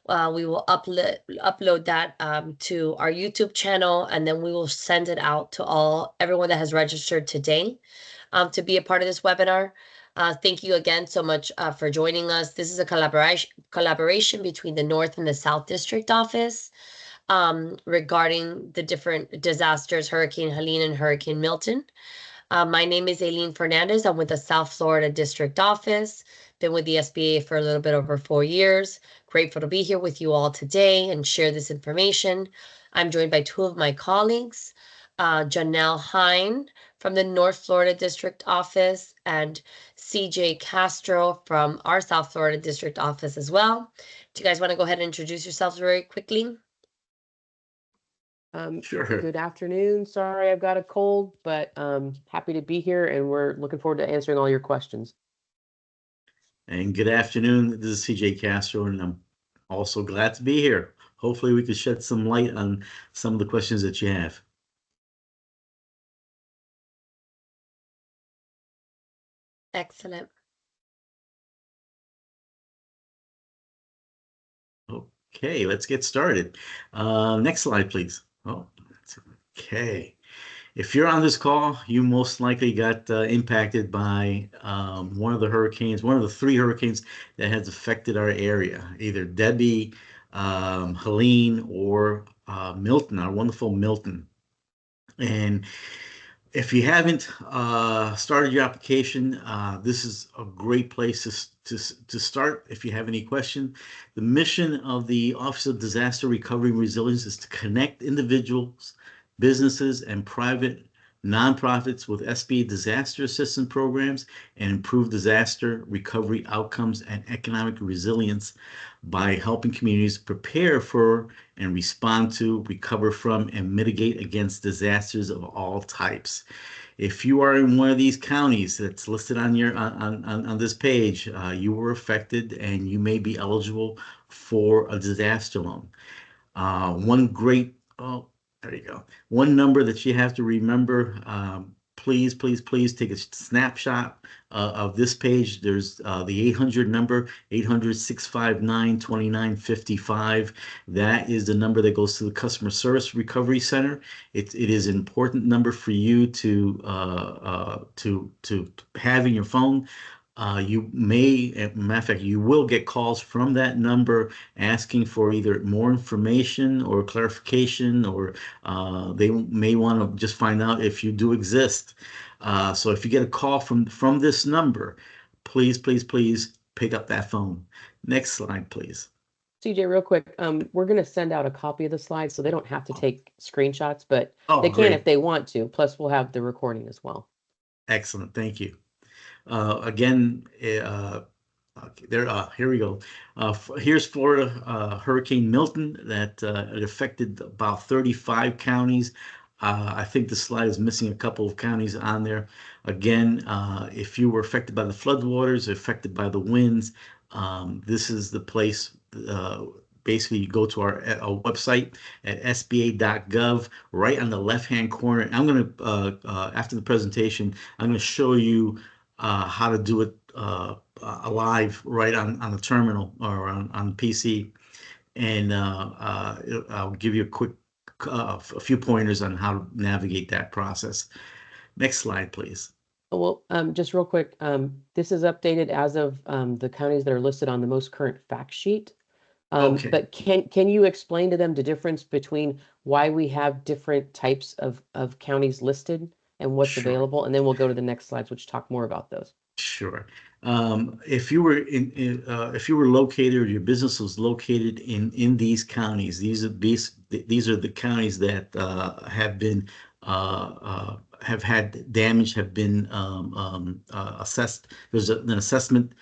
We will upload that to our YouTube channel, and then we will send it out to everyone that has registered today to be a part of this webinar. Thank you again so much for joining us. This is a collaboration between the North and the South District Office regarding the different disasters, Hurricane Helene and Hurricane Milton. My name is Aileen Fernandez. I'm with the South Florida District Office. Been with the SBA for a little bit over 4 years. Grateful to be here with you all today and share this information. I'm joined by two of my colleagues, Janelle Hine from the North Florida District Office and CJ Castro from our South Florida District Office as well. Do you guys want to go ahead and introduce yourselves very quickly? Sure. Good afternoon. Sorry, I've got a cold, but happy to be here, and we're looking forward to answering all your questions. And good afternoon. This is CJ Castro, and I'm also glad to be here. Hopefully, we could shed some light on some of the questions that you have. Excellent. Okay, let's get started. Next slide, please. Oh, okay. If you're on this call, you most likely got impacted by one of the hurricanes, one of the three hurricanes that has affected our area, either Debbie, Helene, or Milton, our wonderful Milton. And if you haven't started your application, this is a great place to start. If you have any question, the mission of the Office of Disaster Recovery and Resilience is to connect individuals, businesses, and private nonprofits with SBA disaster assistance programs and improve disaster recovery outcomes and economic resilience by helping communities prepare for and respond to, recover from, and mitigate against disasters of all types. If you are in one of these counties that's listed on your on this page, you were affected and you may be eligible for a disaster loan. There you go. One number that you have to remember, please take a snapshot of this page. There's the 800 number, 800-659-2955. That is the number that goes to the Customer Service Recovery Center. It is an important number for you to have in your phone. You may, as a matter of fact, you will get calls from that number asking for either more information or clarification, or they may want to just find out if you do exist. So if you get a call from this number, please pick up that phone. Next slide, please. CJ, real quick, we're going to send out a copy of the slides so they don't have to take screenshots, but they can great. if they want to. Plus, we'll have the recording as well. Excellent. Thank you. Again, here we go. Here's Florida Hurricane Milton that it affected about 35 counties. I think the slide is missing a couple of counties on there. Again, if you were affected by the floodwaters, affected by the winds, this is the place. Basically, you go to our website at sba.gov. Right on the left-hand corner. I'm going to, after the presentation, I'm going to show you how to do it live right on the terminal or on the PC, and I'll give you a few pointers on how to navigate that process. Next slide, please. Well, just real quick, this is updated as of the counties that are listed on the most current fact sheet. Okay. But can you explain to them the difference between why we have different types of counties listed and what's available? And then we'll go to the next slides, which talk more about those. Sure. If you were located, or your business was located in these counties, these are the counties that have had damage, have been assessed. There's an assessment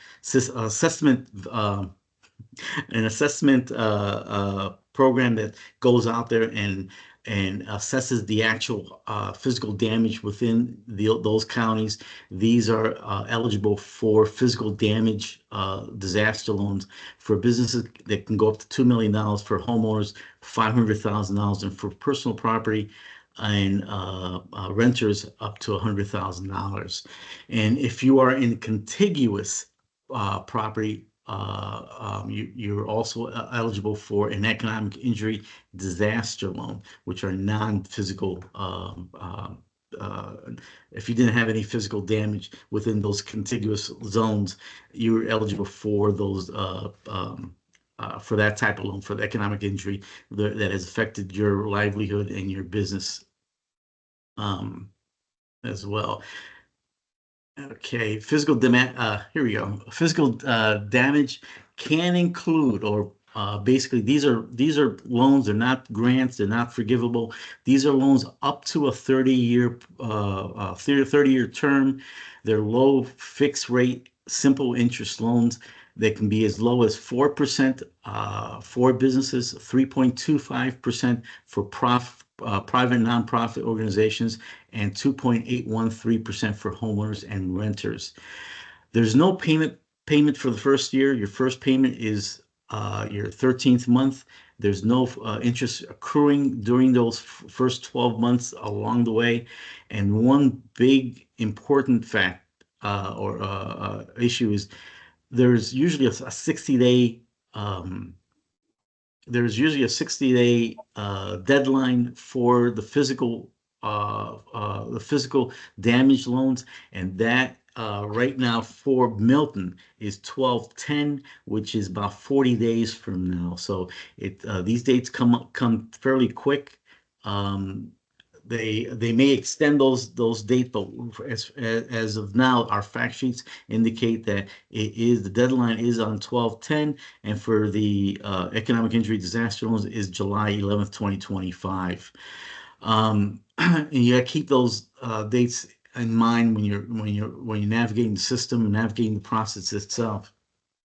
program that goes out there and assesses the actual physical damage within those counties. These are eligible for physical damage disaster loans for businesses that can go up to $2 million, for homeowners, $500,000, and for personal property and renters up to $100,000. And if you are in contiguous property you're also eligible for an economic injury disaster loan, which are non-physical. Uh, if you didn't have any physical damage within those contiguous zones, you're eligible for those for that type of loan, for the economic injury that has affected your livelihood and your business um, as well. Okay, here we go. Physical damage can include, or basically these are loans. They're not grants. They're not forgivable. These are loans up to a 30-year term. They're low fixed rate, simple interest loans. They can be as low as 4% for businesses, 3.25% for private nonprofit organizations, and 2.813% for homeowners and renters. There's no payment for the first year. Your first payment is your 13th month. There's no interest accruing during those first 12 months along the way. And one big important fact or issue is there's usually a 60-day um, there's usually a 60-day deadline for the physical damage loans, and that right now for Milton is 12/10, which is about 40 days from now. So these dates come fairly quick. Um, they may extend those dates, but as of now, our fact sheets indicate that the deadline is on 12/10, and for the economic injury disaster loans is July 11th, 2025. And you got to keep those dates in mind when you're navigating the system and navigating the process itself.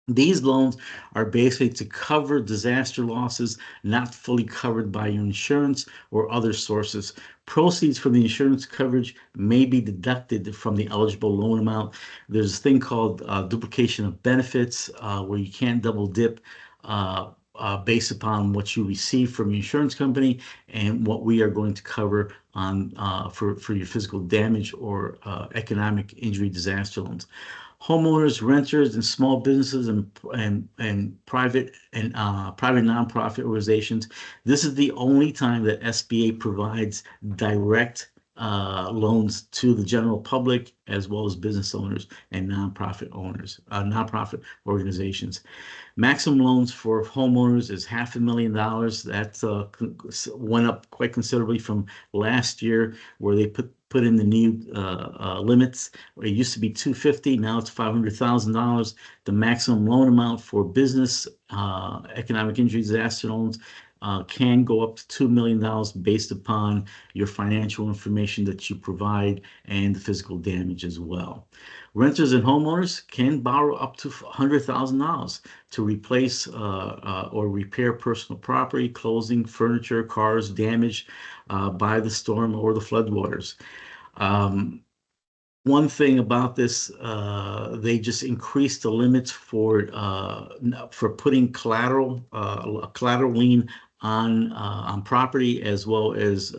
These loans are basically to cover disaster losses not fully covered by your insurance or other sources. Proceeds from the insurance coverage may be deducted from the eligible loan amount. There's a thing called duplication of benefits, where you can't double dip based upon what you receive from your insurance company and what we are going to cover on for your physical damage or economic injury disaster loans. Homeowners, renters, and small businesses and private nonprofit organizations. This is the only time that SBA provides direct loans to the general public as well as business owners and nonprofit organizations. Maximum loans for homeowners is $500,000. That went up quite considerably from last year, where they put in the new limits. It used to be $250,000, now it's $500,000. The maximum loan amount for business economic injury disaster loans can go up to $2 million based upon your financial information that you provide and the physical damage as well. Renters and homeowners can borrow up to $100,000 to replace or repair personal property, clothing, furniture, cars damaged by the storm or the floodwaters. One thing about this, they just increased the limits for putting a collateral lien on property, um, as well as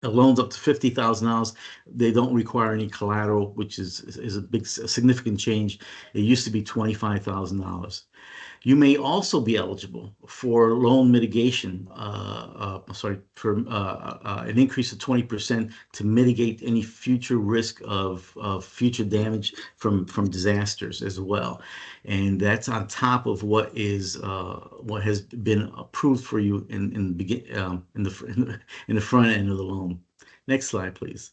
loans up to $50,000. They don't require any collateral, which is a significant change. It used to be $25,000. You may also be eligible for loan mitigation, for an increase of 20% to mitigate any future risk of future damage from disasters as well. And that's on top of what has been approved for you in the front end of the loan. Next slide, please.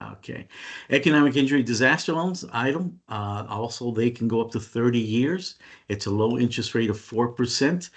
Okay. Economic injury disaster loans item. Also, they can go up to 30 years. It's a low interest rate of 4%.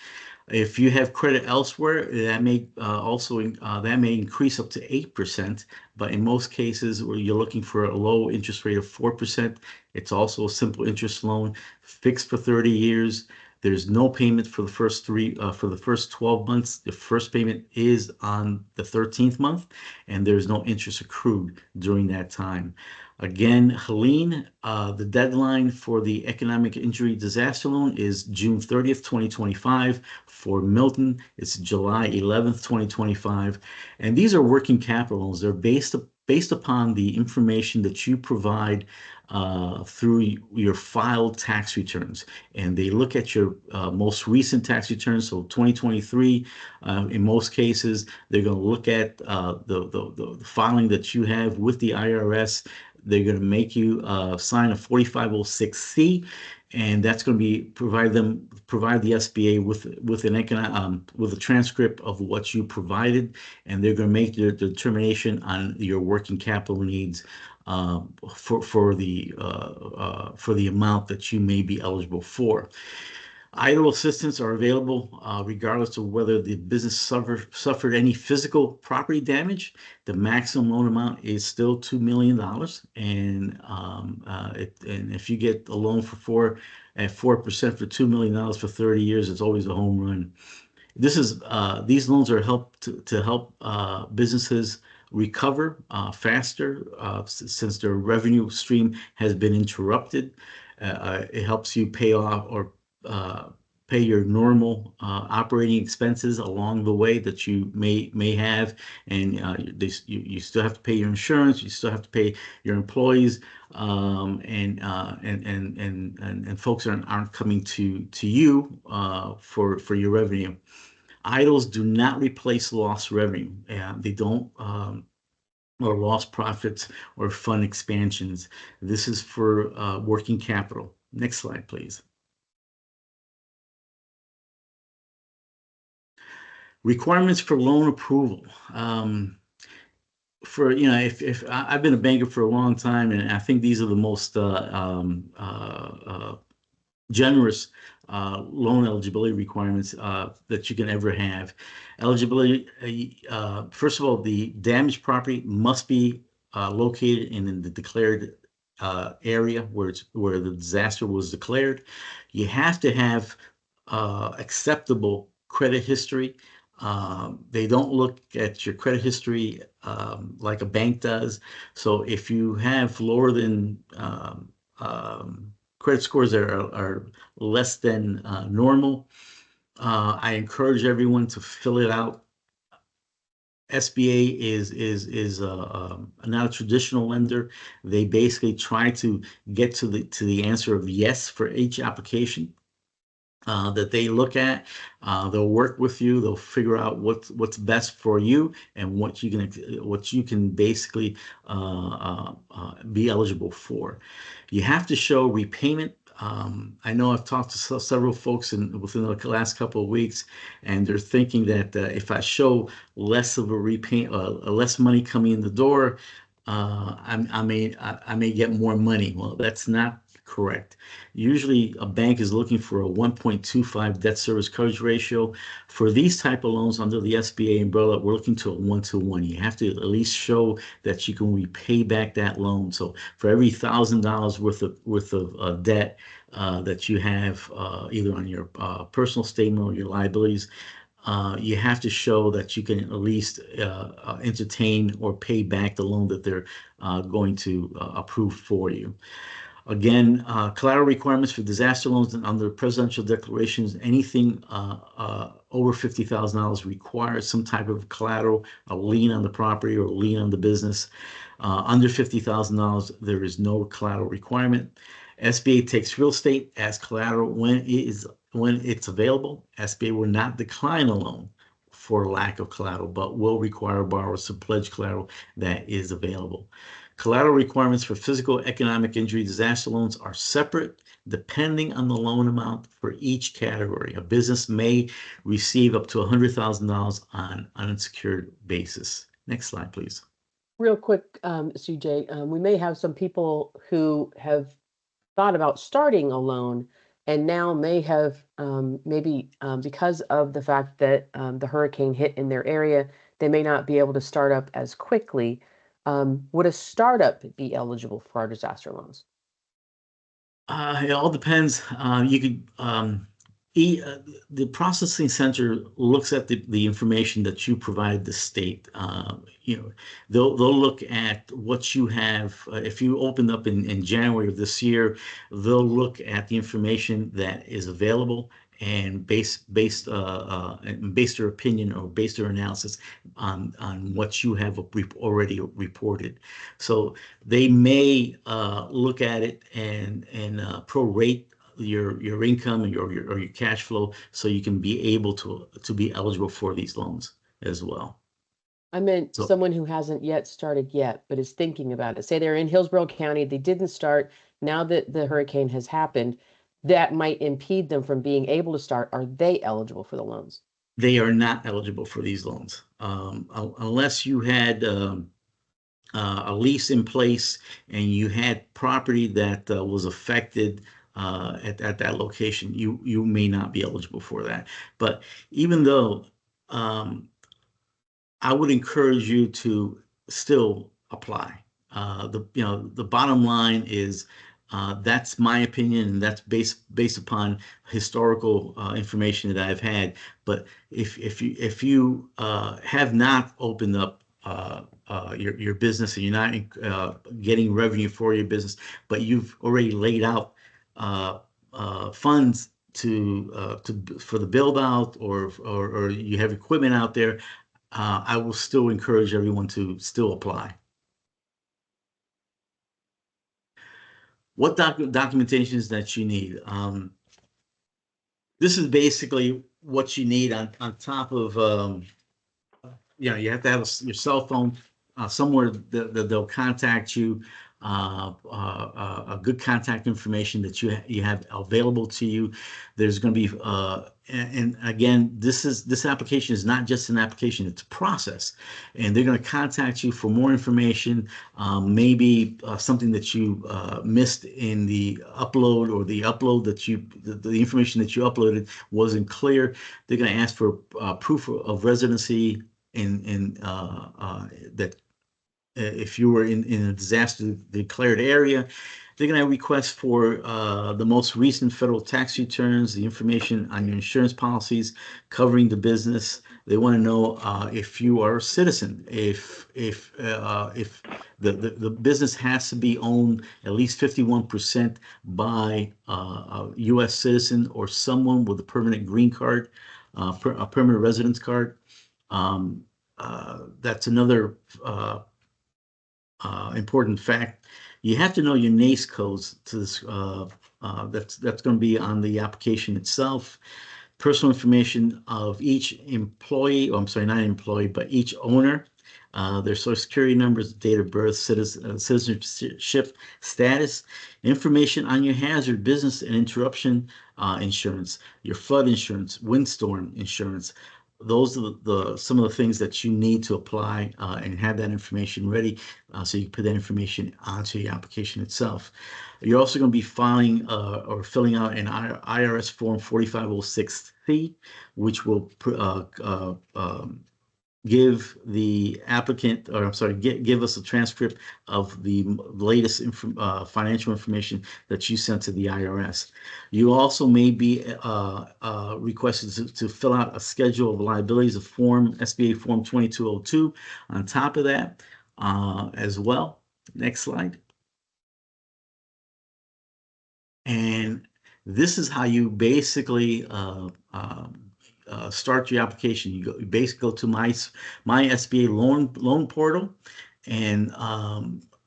If you have credit elsewhere, that may increase up to 8%. But in most cases, where you're looking for a low interest rate of 4%, it's also a simple interest loan, fixed for 30 years. There's no payment for the first 12 months. The first payment is on the 13th month, and there's no interest accrued during that time. Again, Helene, the deadline for the economic injury disaster loan is June 30th, 2025. For Milton, it's July 11th, 2025. And these are working capital loans. They're based upon the information that you provide through your filed tax returns. And they look at your most recent tax returns, so 2023. In most cases, they're going to look at the filing that you have with the IRS. They're going to make you sign a 4506C, and that's going to be provide the SBA with a transcript of what you provided, and they're going to make the determination on your working capital needs for the amount that you may be eligible for. Idle assistance are available regardless of whether the business suffered any physical property damage. The maximum loan amount is still $2 million. And if you get a loan at 4% for $2 million for 30 years, it's always a home run. These loans are to help businesses recover faster since their revenue stream has been interrupted. It helps you pay off or pay your normal operating expenses along the way that you may have, and you still have to pay your insurance, you still have to pay your employees, and folks aren't coming to you for your revenue. Idols do not replace lost revenue. They don't. Or lost profits or fund expansions. This is for working capital. Next slide, please. Requirements for loan approval. If I've been a banker for a long time, and I think these are the most generous loan eligibility requirements that you can ever have. Eligibility, first of all, the damaged property must be located in the declared area where the disaster was declared. You have to have acceptable credit history. They don't look at your credit history like a bank does. So if you have lower than credit scores that are less than normal, I encourage everyone to fill it out. SBA is not a traditional lender. They basically try to get to the answer of yes for each application that they look at. They'll work with you. They'll figure out what's best for you and what you can basically be eligible for. You have to show repayment. I know I've talked to several folks within the last couple of weeks, and they're thinking that if I show less of a less money coming in the door, I may get more money. Well, that's not correct. Usually a bank is looking for a 1.25 debt service coverage ratio. For these type of loans under the SBA umbrella, we're looking to a 1-to-1. You have to at least show that you can repay back that loan. So for every $1,000 worth of debt that you have either on your personal statement or your liabilities, you have to show that you can at least entertain or pay back the loan that they're going to approve for you. Again, collateral requirements for disaster loans and under presidential declarations, anything over $50,000 requires some type of collateral, a lien on the property or a lien on the business. Under $50,000, there is no collateral requirement. SBA takes real estate as collateral when it's available. SBA will not decline a loan for lack of collateral, but will require borrowers to pledge collateral that is available. Collateral requirements for physical, economic injury, disaster loans are separate depending on the loan amount for each category. A business may receive up to $100,000 on an unsecured basis. Next slide, please. Real quick, CJ, we may have some people who have thought about starting a loan and now may have maybe because of the fact that the hurricane hit in their area, they may not be able to start up as quickly. Would a startup be eligible for our disaster loans? It all depends. You could E, uh, the processing center looks at the information that you provide the state. They'll look at what you have. If you opened up in January of this year, they'll look at the information that is available and base their opinion or base their analysis on what you have already reported. So they may look at it and prorate your income and your cash flow so you can be able to be eligible for these loans as well. I meant So someone who hasn't yet started yet, but is thinking about it. Say they're in Hillsborough County, they didn't start. Now that the hurricane has happened, that might impede them from being able to start. Are they eligible for the loans? they are not eligible for these loans unless you had a lease in place and you had property that was affected at that location. You may not be eligible for that. But even though um, I would encourage you to still apply. The bottom line is that's my opinion, and that's based upon historical information that I've had. But if you have not opened up your business and you're not getting revenue for your business, but you've already laid out uh, funds to for the build out, or you have equipment out there, I will still encourage everyone to still apply. What documentations that you need? This is basically what you need on top of you have to have your cell phone somewhere that they'll contact you, a good contact information that you have available to you. There's going to be and again, this application is not just an application; it's a process, and they're going to contact you for more information. Maybe something that you missed in the upload, or the upload that the information that you uploaded wasn't clear. They're going to ask for proof of residency in that if you were in a disaster declared area. They're going to request for the most recent federal tax returns, the information on your insurance policies covering the business. They want to know if you are a citizen, if the business has to be owned at least 51% by a U.S. citizen or someone with a permanent green card, a permanent residence card. That's another important fact. You have to know your NAICE codes to this. That's going to be on the application itself. Personal information of each employee, or I'm sorry, not employee, but each owner, their social security numbers, date of birth, citizenship status, information on your hazard, business and interruption insurance, your flood insurance, windstorm insurance. Those are some of the things that you need to apply and have that information ready so you can put that information onto your application itself. You're also going to be filing or filling out an IRS Form 4506C, which will give the applicant, or I'm sorry, give us a transcript of the latest financial information that you sent to the IRS. You also may be requested to fill out a schedule of liabilities, of SBA Form 2202 on top of that as well. Next slide. And this is how you basically start your application. You basically go to my SBA loan portal and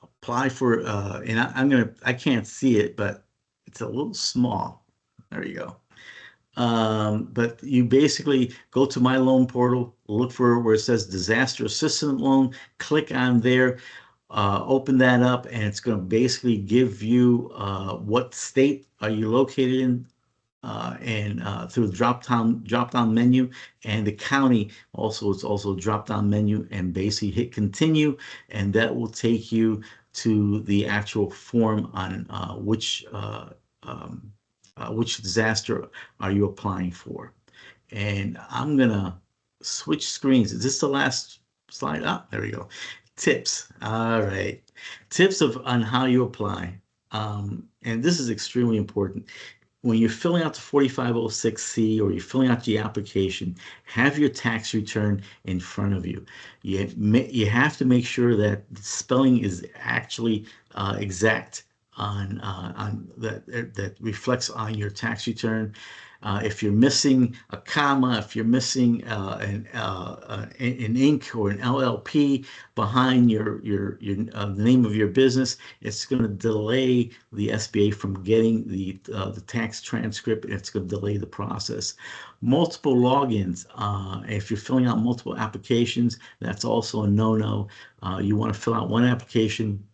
apply for. And I can't see it, but it's a little small. There you go. But you basically go to my loan portal, look for where it says disaster assistance loan, click on there, open that up, and it's going to basically give you what state are you located in, and through the drop down menu, and the county also, it's also a drop down menu, and basically hit continue, and that will take you to the actual form on which disaster are you applying for. And I'm gonna switch screens. Is this the last slide? Ah, there we go. Tips. All right. Tips on how you apply. And this is extremely important. when you're filling out the 4506C or you're filling out the application, have your tax return in front of you. You have to make sure that the spelling is actually exact on that reflects on your tax return. If you're missing a comma, if you're missing an ink or an LLP behind the name of your business, it's going to delay the SBA from getting the tax transcript. It's going to delay the process. Multiple logins. If you're filling out multiple applications, that's also a no-no. You want to fill out one application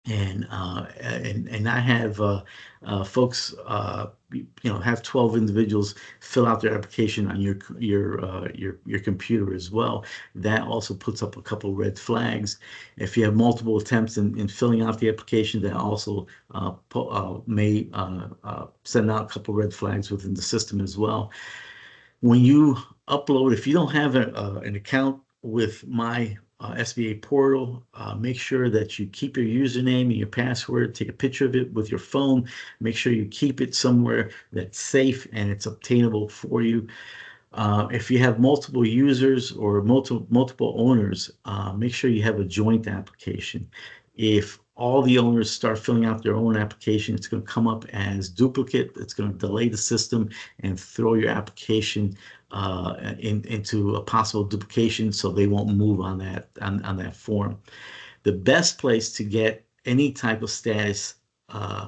and I have folks have 12 individuals fill out their application on your computer as well. That also puts up a couple red flags. If you have multiple attempts in filling out the application, that also may send out a couple red flags within the system as well. When you upload, if you don't have an account with my SBA portal, make sure that you keep your username and your password, take a picture of it with your phone, make sure you keep it somewhere that's safe and it's obtainable for you. If you have multiple users or multiple owners, make sure you have a joint application. If all the owners start filling out their own application, it's going to come up as duplicate. It's going to delay the system and throw your application into a possible duplication, so they won't move on that form. The best place to get any type of status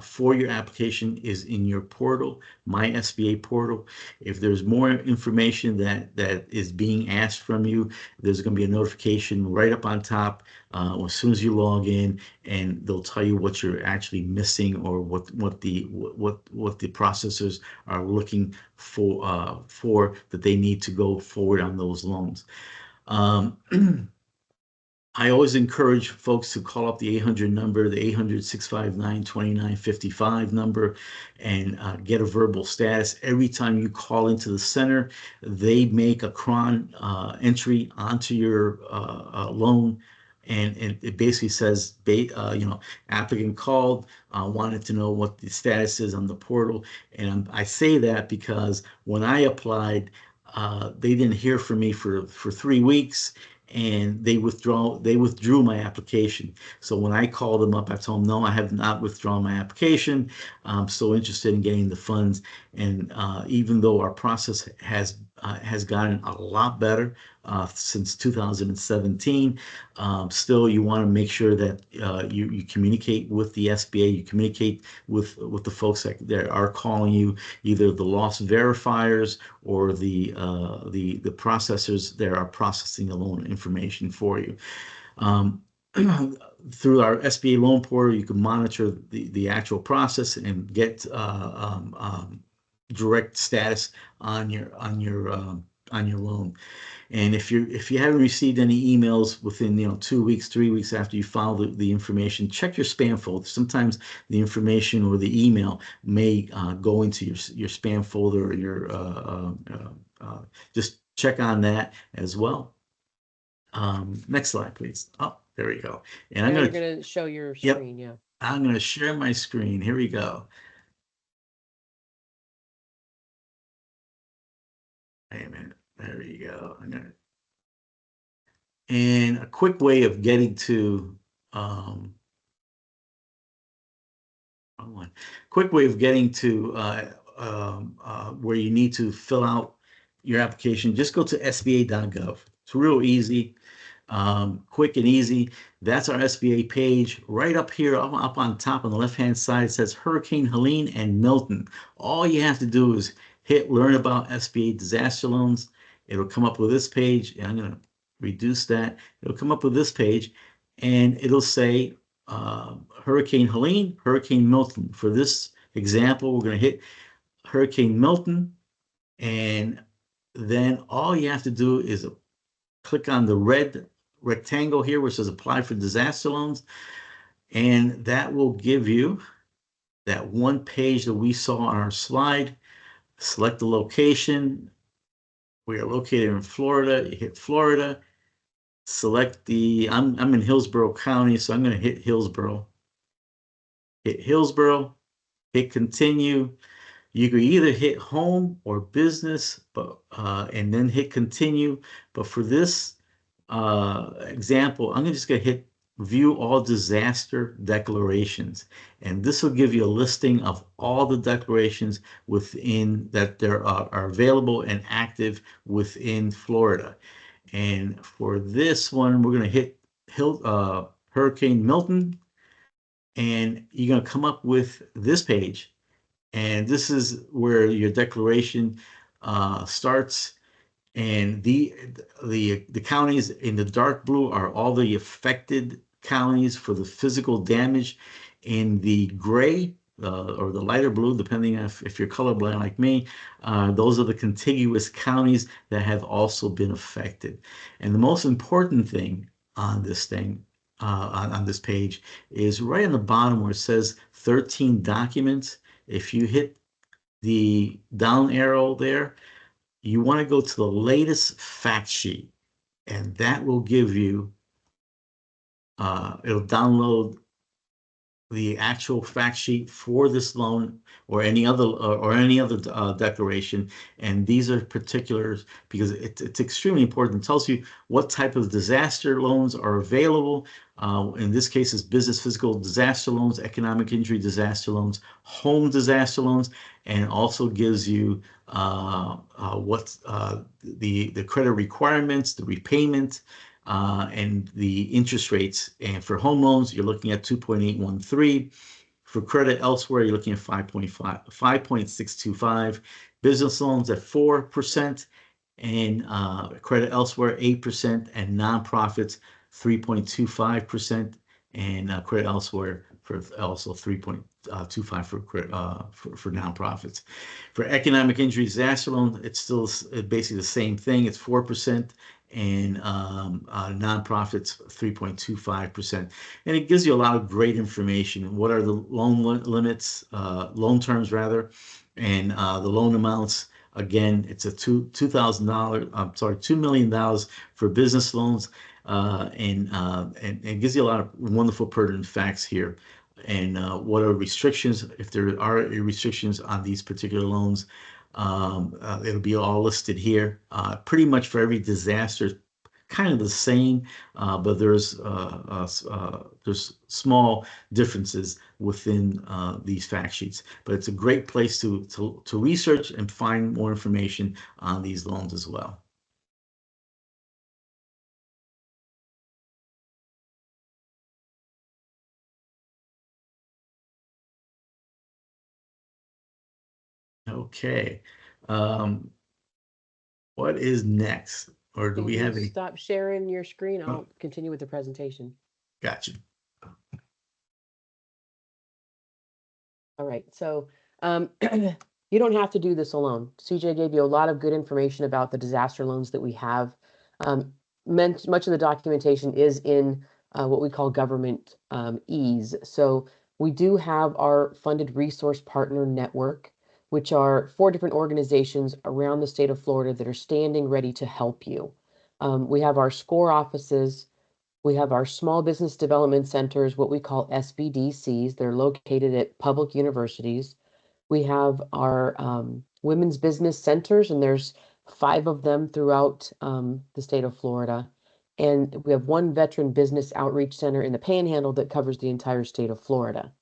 for your application is in your portal, my SBA portal. If there's more information that is being asked from you, there's going to be a notification right up on top as soon as you log in, and they'll tell you what you're actually missing or what the processors are looking for that they need to go forward on those loans. I always encourage folks to call up the 800 number, the 800-659-2955 number, and get a verbal status. Every time you call into the center, they make a cron entry onto your loan, and it basically says, applicant called, wanted to know what the status is on the portal. And I say that because when I applied, they didn't hear from me for 3 weeks, and they withdrew my application. So when I called them up, I told them, no, I have not withdrawn my application. I'm still interested in getting the funds. And even though our process has gotten a lot better since 2017, still you want to make sure that you communicate with the SBA, you communicate with the folks that are calling you, either the loss verifiers or the processors that are processing the loan information for you. Through our SBA loan portal, you can monitor the actual process and get direct status on your loan. And if you haven't received any emails within 2 weeks, 3 weeks after you file the information, check your spam folder. Sometimes the information or the email may go into your spam folder, or your just check on that as well. Next slide, please. Oh, there we go. And Now you're going to show your screen. Yep, yeah. I'm going to share my screen. Here we go. Wait a minute. There you go. And a quick way of getting to where you need to fill out your application, just go to sba.gov. It's real easy, quick and easy. That's our SBA page. Right up here, up on top on the left-hand side, it says Hurricane Helene and Milton. All you have to do is hit Learn About SBA Disaster Loans. It'll come up with this page, and I'm going to reduce that. It'll come up with this page, and it'll say Hurricane Helene, Hurricane Milton. For this example, we're going to hit Hurricane Milton, and then all you have to do is click on the red rectangle here where it says Apply for Disaster Loans, and that will give you that one page that we saw on our slide. Select the location. We are located in Florida. You hit Florida. Select I'm in Hillsborough County, so I'm going to hit Hillsborough. Hit Hillsborough. Hit Continue. You could either hit home or business, but and then hit continue. But for this example, I'm just going to hit view all disaster declarations. And this will give you a listing of all the declarations within that there are available and active within Florida. And for this one, we're going to hit Hurricane Milton, and you're going to come up with this page. And this is where your declaration starts. And the counties in the dark blue are all the affected counties for the physical damage. In the gray or the lighter blue, depending on if you're colorblind like me, those are the contiguous counties that have also been affected. And the most important thing on this thing, on this page, is right on the bottom where it says 13 documents. If you hit the down arrow there, you want to go to the latest fact sheet, and that will give you, it'll download the actual fact sheet for this loan or any other declaration. And these are particulars because it's extremely important. It tells you what type of disaster loans are available. In this case, it's business physical disaster loans, economic injury disaster loans, home disaster loans, and also gives you what's the credit requirements, the repayment, and the interest rates. And for home loans, you're looking at 2.813. For credit elsewhere, you're looking at 5.625. Business loans at 4%, and credit elsewhere 8%, and nonprofits 3.25%, and credit elsewhere for also 3.25 for nonprofits. For economic injury disaster loan, it's still basically the same thing. It's 4%, and nonprofits 3.25%. And it gives you a lot of great information. What are the loan limits, loan terms rather, and the loan amounts. Again, it's a $2,000, I'm sorry, $2 million for business loans, and it gives you a lot of wonderful pertinent facts here. And what are restrictions, if there are restrictions on these particular loans. It'll be all listed here. Pretty much for every disaster, kind of the same, but there's small differences within these fact sheets. But it's a great place to research and find more information on these loans as well. Okay. What is next? Or do Can we you have any? stop sharing your screen? Oh, I'll continue with the presentation. gotcha. All right, so you don't have to do this alone. CJ gave you a lot of good information about the disaster loans that we have. Much of the documentation is in what we call government ease. So we do have our funded resource partner network, which are 4 different organizations around the state of Florida that are standing ready to help you. We have our SCORE offices. We have our small business development centers, what we call SBDCs. They're located at public universities. We have our women's business centers, and there's 5 of them throughout the state of Florida. And we have one veteran business outreach center in the Panhandle that covers the entire state of Florida.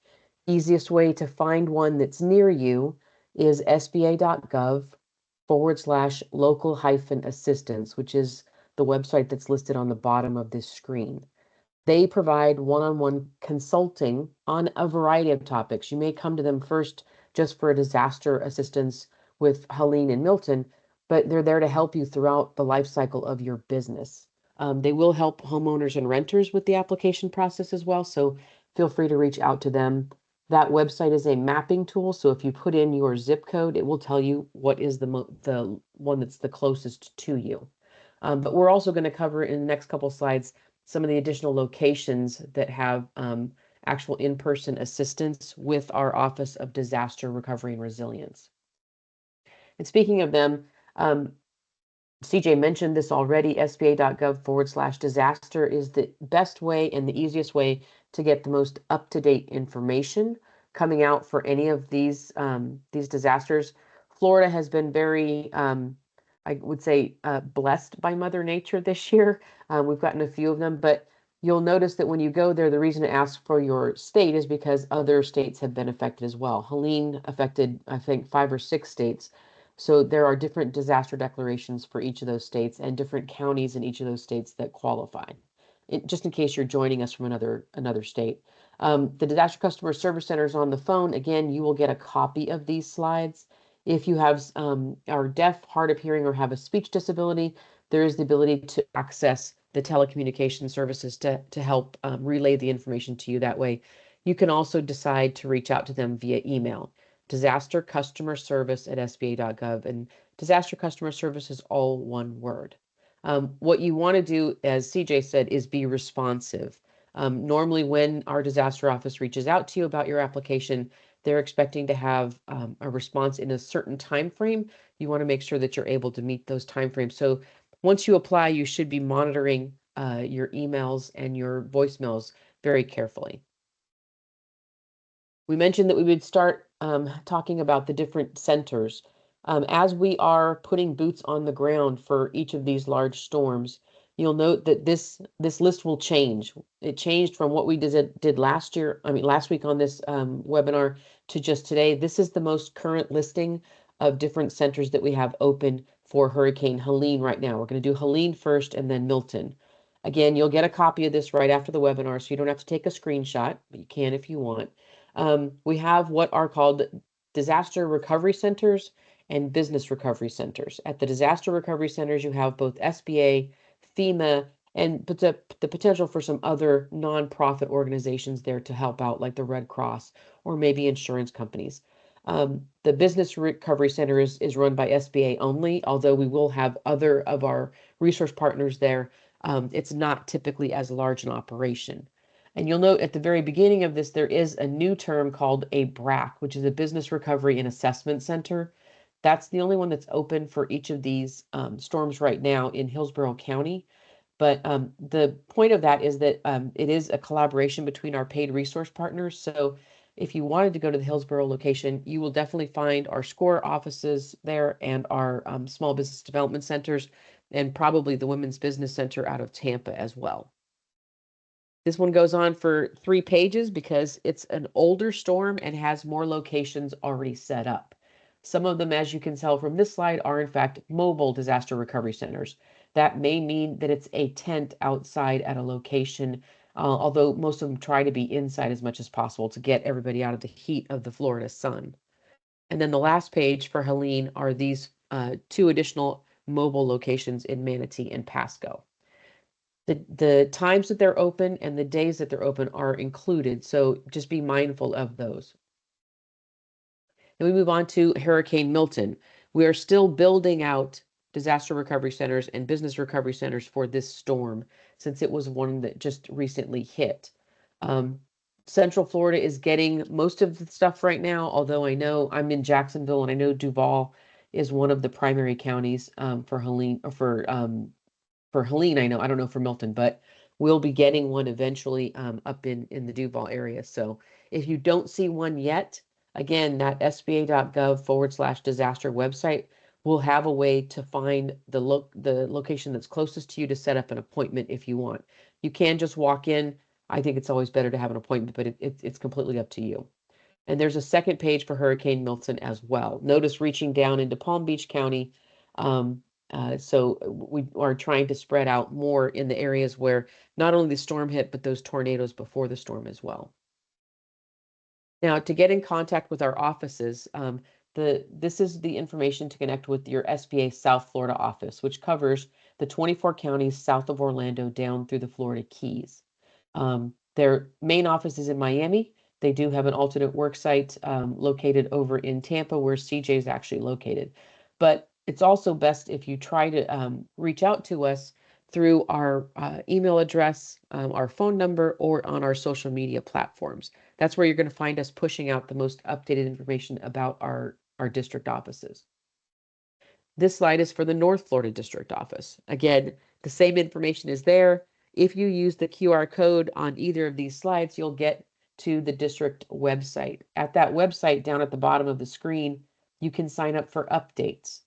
Easiest way to find one that's near you is sba.gov/local-assistance, which is the website that's listed on the bottom of this screen. They provide one-on-one consulting on a variety of topics. You may come to them first just for a disaster assistance with Helene and Milton, but they're there to help you throughout the life cycle of your business. They will help homeowners and renters with the application process as well, so feel free to reach out to them. That website is a mapping tool, so if you put in your zip code, it will tell you what is the one that's the closest to you. But we're also going to cover in the next couple slides some of the additional locations that have actual in-person assistance with our Office of Disaster Recovery and Resilience. And speaking of them, CJ mentioned this already, sba.gov/disaster is the best way and the easiest way to get the most up-to-date information coming out for any of these disasters. Florida has been very, I would say, blessed by Mother Nature this year. We've gotten a few of them, but you'll notice that when you go there, the reason to ask for your state is because other states have been affected as well. Helene affected, I think, 5 or 6 states. So there are different disaster declarations for each of those states and different counties in each of those states that qualify. Just in case you're joining us from another state. The disaster customer service center is on the phone. Again, you will get a copy of these slides. If you are deaf, hard of hearing, or have a speech disability, there is the ability to access the telecommunication services to help relay the information to you that way. You can also decide to reach out to them via email, disastercustomerservice@sba.gov, and disaster customer service is all one word. What you want to do, as CJ said, is be responsive. Normally, when our disaster office reaches out to you about your application, they're expecting to have a response in a certain time frame. You want to make sure that you're able to meet those time frames. So once you apply, you should be monitoring your emails and your voicemails very carefully. We mentioned that we would start talking about the different centers. As we are putting boots on the ground for each of these large storms, you'll note that this list will change. It changed from what we did last week on this webinar to just today. This is the most current listing of different centers that we have open for Hurricane Helene right now. We're going to do Helene first and then Milton. Again, you'll get a copy of this right after the webinar, so you don't have to take a screenshot, but you can if you want. We have what are called disaster recovery centers and business recovery centers. At the disaster recovery centers, you have both SBA, FEMA, and the potential for some other nonprofit organizations there to help out, like the Red Cross or maybe insurance companies. The business recovery center is run by SBA only, although we will have other of our resource partners there. It's not typically as large an operation. And you'll note at the very beginning of this, there is a new term called a BRAC, which is a Business Recovery and Assessment Center. That's the only one that's open for each of these storms right now in Hillsborough County. But the point of that is that it is a collaboration between our paid resource partners. So if you wanted to go to the Hillsborough location, you will definitely find our SCORE offices there and our small business development centers, and probably the Women's Business Center out of Tampa as well. This one goes on for 3 pages because it's an older storm and has more locations already set up. Some of them, as you can tell from this slide, are in fact mobile disaster recovery centers. That may mean that it's a tent outside at a location, although most of them try to be inside as much as possible to get everybody out of the heat of the Florida sun. And then the last page for Helene are these 2 additional mobile locations in Manatee and Pasco. The times that they're open and the days that they're open are included, so just be mindful of those. Then we move on to Hurricane Milton. We are still building out disaster recovery centers and business recovery centers for this storm, since it was one that just recently hit. Central Florida is getting most of the stuff right now, although I know I'm in Jacksonville and I know Duval is one of the primary counties for Helene, or for Helene, I know. I don't know for Milton, but we'll be getting one eventually up in the Duval area. So if you don't see one yet, again, that sba.gov/disaster website will have a way to find the location that's closest to you to set up an appointment if you want. You can just walk in. I think it's always better to have an appointment, but it's completely up to you. And there's a second page for Hurricane Milton as well. Notice reaching down into Palm Beach County. So we are trying to spread out more in the areas where not only the storm hit, but those tornadoes before the storm as well. Now, to get in contact with our offices, this is the information to connect with your SBA South Florida office, which covers the 24 counties south of Orlando down through the Florida Keys. Their main office is in Miami. They do have an alternate work site located over in Tampa, where CJ is actually located. But it's also best if you try to reach out to us through our email address, our phone number, or on our social media platforms. That's where you're going to find us pushing out the most updated information about our district offices. This slide is for the North Florida District Office. Again, the same information is there. If you use the QR code on either of these slides, you'll get to the district website. At that website, down at the bottom of the screen, you can sign up for updates.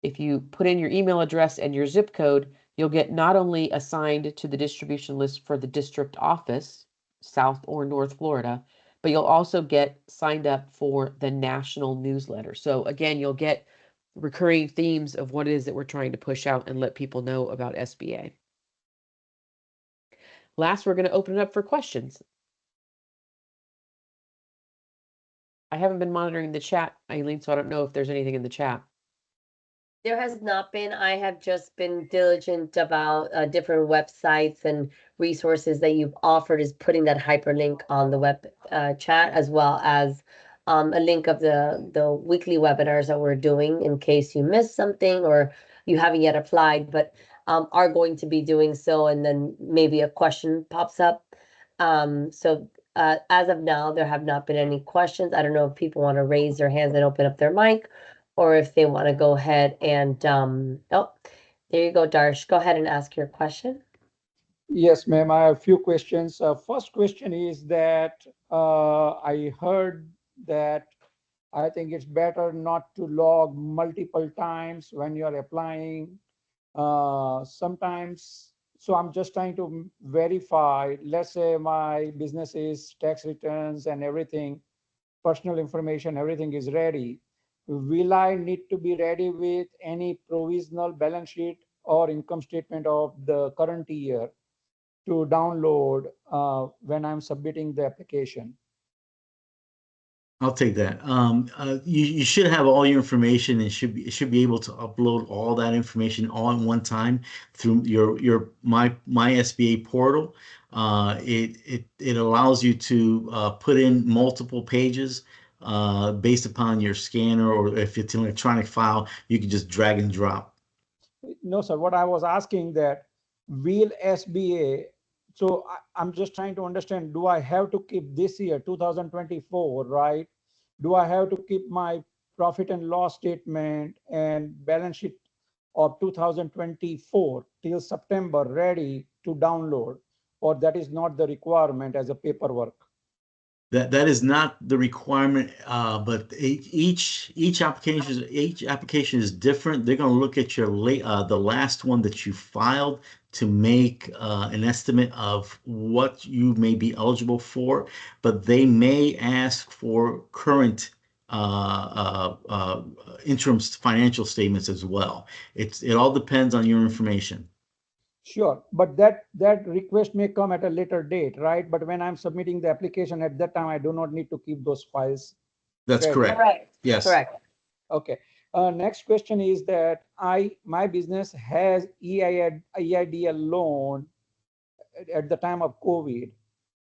If you put in your email address and your zip code, you'll get not only assigned to the distribution list for the district office, South or North Florida, but you'll also get signed up for the national newsletter. So again, you'll get recurring themes of what it is that we're trying to push out and let people know about SBA. Last, we're going to open it up for questions. I haven't been monitoring the chat, Eileen, so I don't know if there's anything in the chat. There has not been. I have just been diligent about different websites and resources that you've offered, is putting that hyperlink on the web chat, as well as a link of the weekly webinars that we're doing in case you missed something or you haven't yet applied, but are going to be doing so, and then maybe a question pops up. So as of now, there have not been any questions. I don't know if people want to raise their hands and open up their mic, or if they want to go ahead and, oh, there you go, Darsh. Go ahead and ask your question. Yes, ma'am. I have a few questions. First question is that I heard that I think it's better not to log multiple times when you're applying. Sometimes, so I'm just trying to verify, let's say my business is tax returns and everything, personal information, everything is ready. Will I need to be ready with any provisional balance sheet or income statement of the current year to download when I'm submitting the application? I'll take that. You should have all your information and should be able to upload all that information all at one time through your my SBA portal. It allows you to put in multiple pages based upon your scanner, or if it's an electronic file, you can just drag and drop. No, sir. What I was asking that will SBA, so I'm just trying to understand, do I have to keep this year, 2024, right? Do I have to keep my profit and loss statement and balance sheet of 2024 till September ready to download, or that is not the requirement as a paperwork? That is not the requirement, but each application is different. They're going to look at your the last one that you filed to make an estimate of what you may be eligible for, but they may ask for current interim financial statements as well. It all depends on your information. Sure, but that request may come at a later date, right? But when I'm submitting the application at that time, I do not need to keep those files That's ready. correct. Correct. Yes. Correct. Okay. Next question is that my business has EIDL loan at the time of COVID.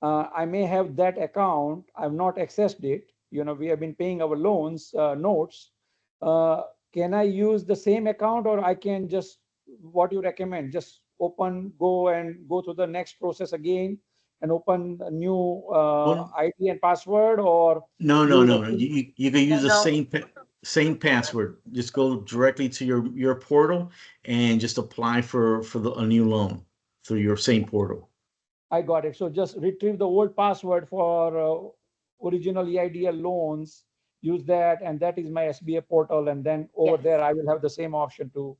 I may have that account. I've not accessed it. You know, we have been paying our loans, notes. Can I use the same account, or I can just, what you recommend, just go through the next process again and open a new Well, ID and password, or no, no, use no, a no. You can use the No. same password. Just go directly to your portal and just apply for a new loan through your same portal. I got it. So just retrieve the old password for original EIDL loans, use that, and that is my SBA portal. And then over Yes. there, I will have the same option to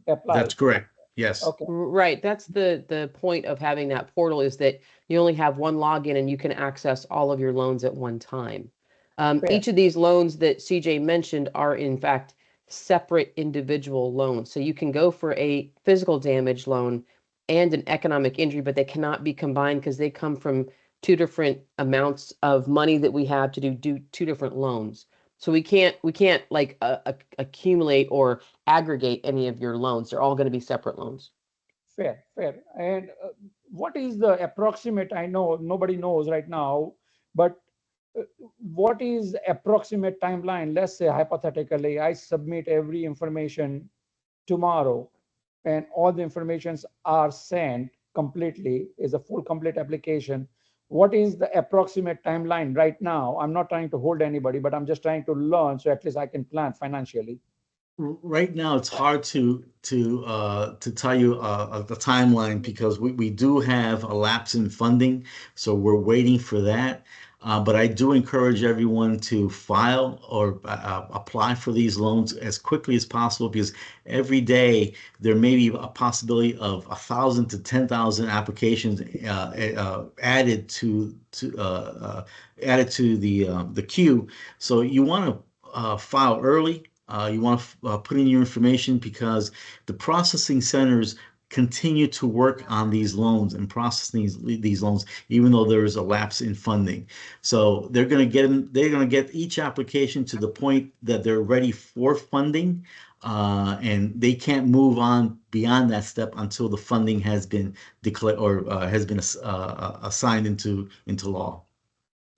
apply. That's correct. Yes. Okay. Right. That's the point of having that portal, is that you only have one login and you can access all of your loans at one time. Fair. Each of these loans that CJ mentioned are in fact separate individual loans. So you can go for a physical damage loan and an economic injury, but they cannot be combined because they come from two different amounts of money that we have to do two different loans. So we can't like accumulate or aggregate any of your loans. They're all going to be separate loans. Fair, fair. And what is the approximate? I know nobody knows right now, but what is approximate timeline? Let's say hypothetically, I submit every information tomorrow, and all the informations are sent completely, is a full complete application. What is the approximate timeline right now? I'm not trying to hold anybody, but I'm just trying to learn, so at least I can plan financially. Right now, it's hard to tell you the timeline because we do have a lapse in funding, so we're waiting for that. But I do encourage everyone to file or apply for these loans as quickly as possible, because every day there may be a possibility of 1,000 to 10,000 applications added to the queue. So you want to file early. You want to put in your information, because the processing centers continue to work on these loans and process these loans, even though there is a lapse in funding. So they're going to get each application to the point that they're ready for funding, and they can't move on beyond that step until the funding has been declared or has been assigned into law.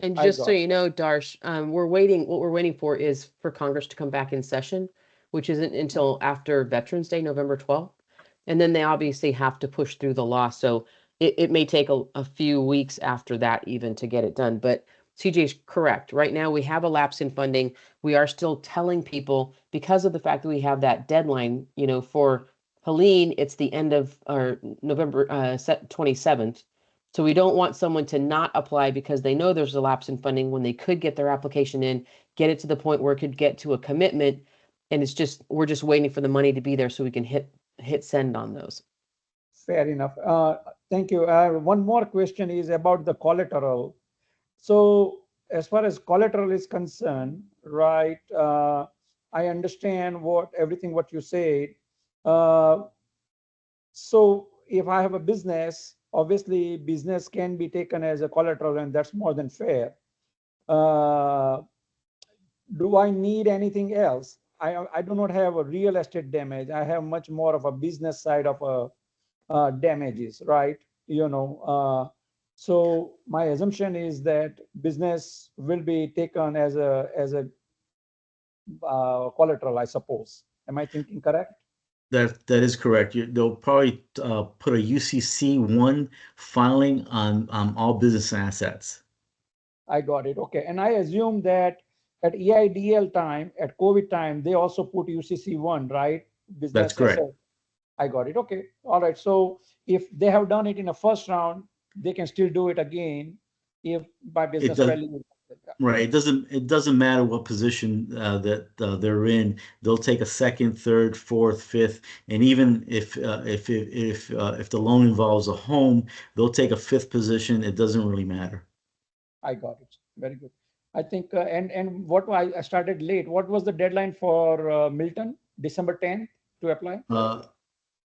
And I just so got you know, Darsh, what we're waiting for is for Congress to come back in session, which isn't until after Veterans Day, November 12th. And then they obviously have to push through the law. So it may take a few weeks after that even to get it done. But CJ's correct. Right now we have a lapse in funding. We are still telling people, because of the fact that we have that deadline, for Helene, it's the end of or November 27th. So we don't want someone to not apply because they know there's a lapse in funding when they could get their application in, get it to the point where it could get to a commitment, and we're just waiting for the money to be there so we can hit send on those. Fair enough. Thank you. One more question is about the collateral. So as far as collateral is concerned, right, I understand everything what you said. So if I have a business, obviously business can be taken as a collateral, and that's more than fair. Do I need anything else? I do not have a real estate damage. I have much more of a business side of a damages, right? So my assumption is that business will be taken as a collateral, I suppose. Am I thinking correct? That is correct. They'll probably put a UCC-1 filing on all business assets. I got it. Okay. And I assume that at EIDL time, at COVID time, they also put UCC-1, right? That's Business correct. asset. I got it. Okay. All right. So if they have done it in a first round, they can still do it again if by It business does, value. right. It doesn't matter what position that they're in. They'll take a second, third, fourth, fifth, and even if the loan involves a home, they'll take a fifth position. It doesn't really matter. I got it. Very good. I think, and what I started late. What was the deadline for Milton? December 10th to apply?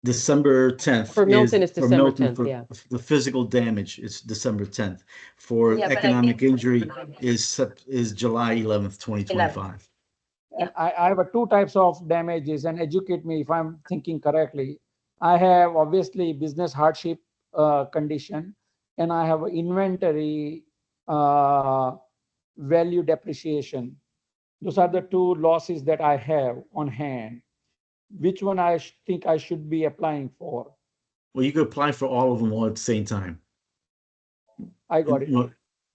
December 10th For Milton, it's for December Milton 10th, for yeah. the physical damage. It's December 10th. For Yeah, but I economic think injury is July 11th, 2025. And I have two types of damages, and educate me if I'm thinking correctly. I have obviously business hardship condition, and I have inventory value depreciation. Those are the two losses that I have on hand. Which one I think I should be applying for? Well, you could apply for all of them all at the same time. I got it.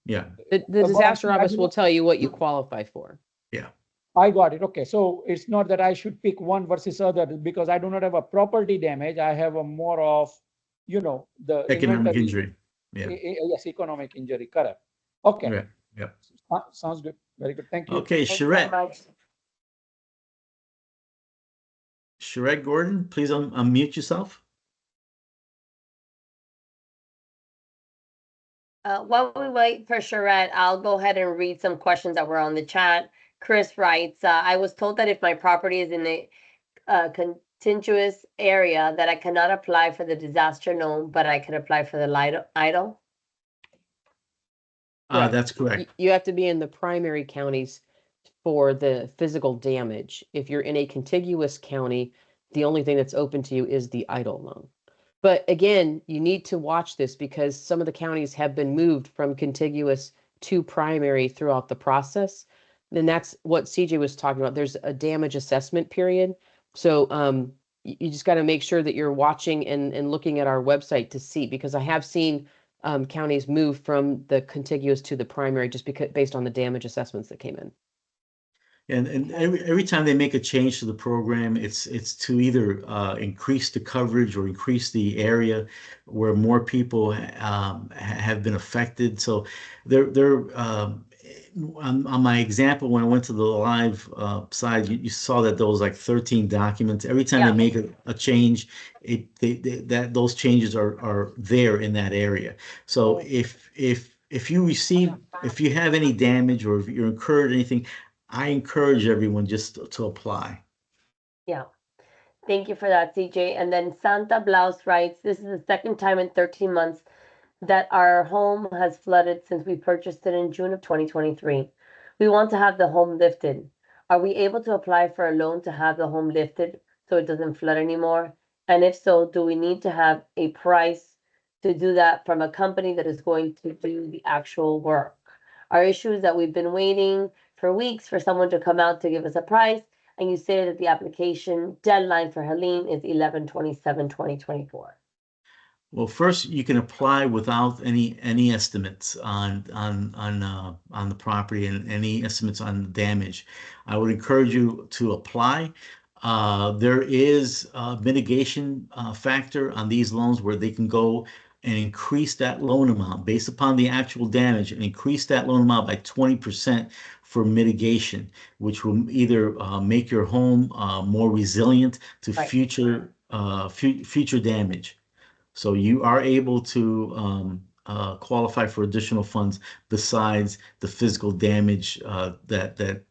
Yeah, The disaster office will tell you what you qualify for. yeah. I got it. Okay. So it's not that I should pick one versus other, because I do not have a property damage. I have a more of, the Economic inventory. injury. Yeah. Yes, economic injury. Correct. Okay. Yeah. Yeah. Sounds good. Very good. Thank you. Okay, thank you very Charette. much. Charette Gordon, please unmute yourself. While we wait for Charette, I'll go ahead and read some questions that were on the chat. Chris writes, I was told that if my property is in a contiguous area that I cannot apply for the disaster loan, but I can apply for the EIDL. That's correct. You have to be in the primary counties for the physical damage. If you're in a contiguous county, the only thing that's open to you is the EIDL loan. But again, you need to watch this because some of the counties have been moved from contiguous to primary throughout the process. Then that's what CJ was talking about. There's a damage assessment period. So you just got to make sure that you're watching and looking at our website to see, because I have seen counties move from the contiguous to the primary just because based on the damage assessments that came in. And every time they make a change to the program, it's to either increase the coverage or increase the area where more people have been affected. So they're on my example, when I went to the live side, you saw that there was like 13 documents. Every time they Yeah. make a change, that those changes are there in that area. So if you have any damage or if you incurred anything, I encourage everyone just to apply. Yeah. Thank you for that, CJ. And then Santa Blouse writes, this is the second time in 13 months that our home has flooded since we purchased it in June of 2023. We want to have the home lifted. Are we able to apply for a loan to have the home lifted so it doesn't flood anymore? And if so, do we need to have a price to do that from a company that is going to do the actual work? Our issue is that we've been waiting for weeks for someone to come out to give us a price, and you say that the application deadline for Helene is 11/27/2024. Well, first you can apply without any estimates on the property and any estimates on the damage. I would encourage you to apply. There is a mitigation factor on these loans where they can go and increase that loan amount based upon the actual damage and increase that loan amount by 20% for mitigation, which will either make your home more resilient to Right. future damage. So you are able to qualify for additional funds besides the physical damage that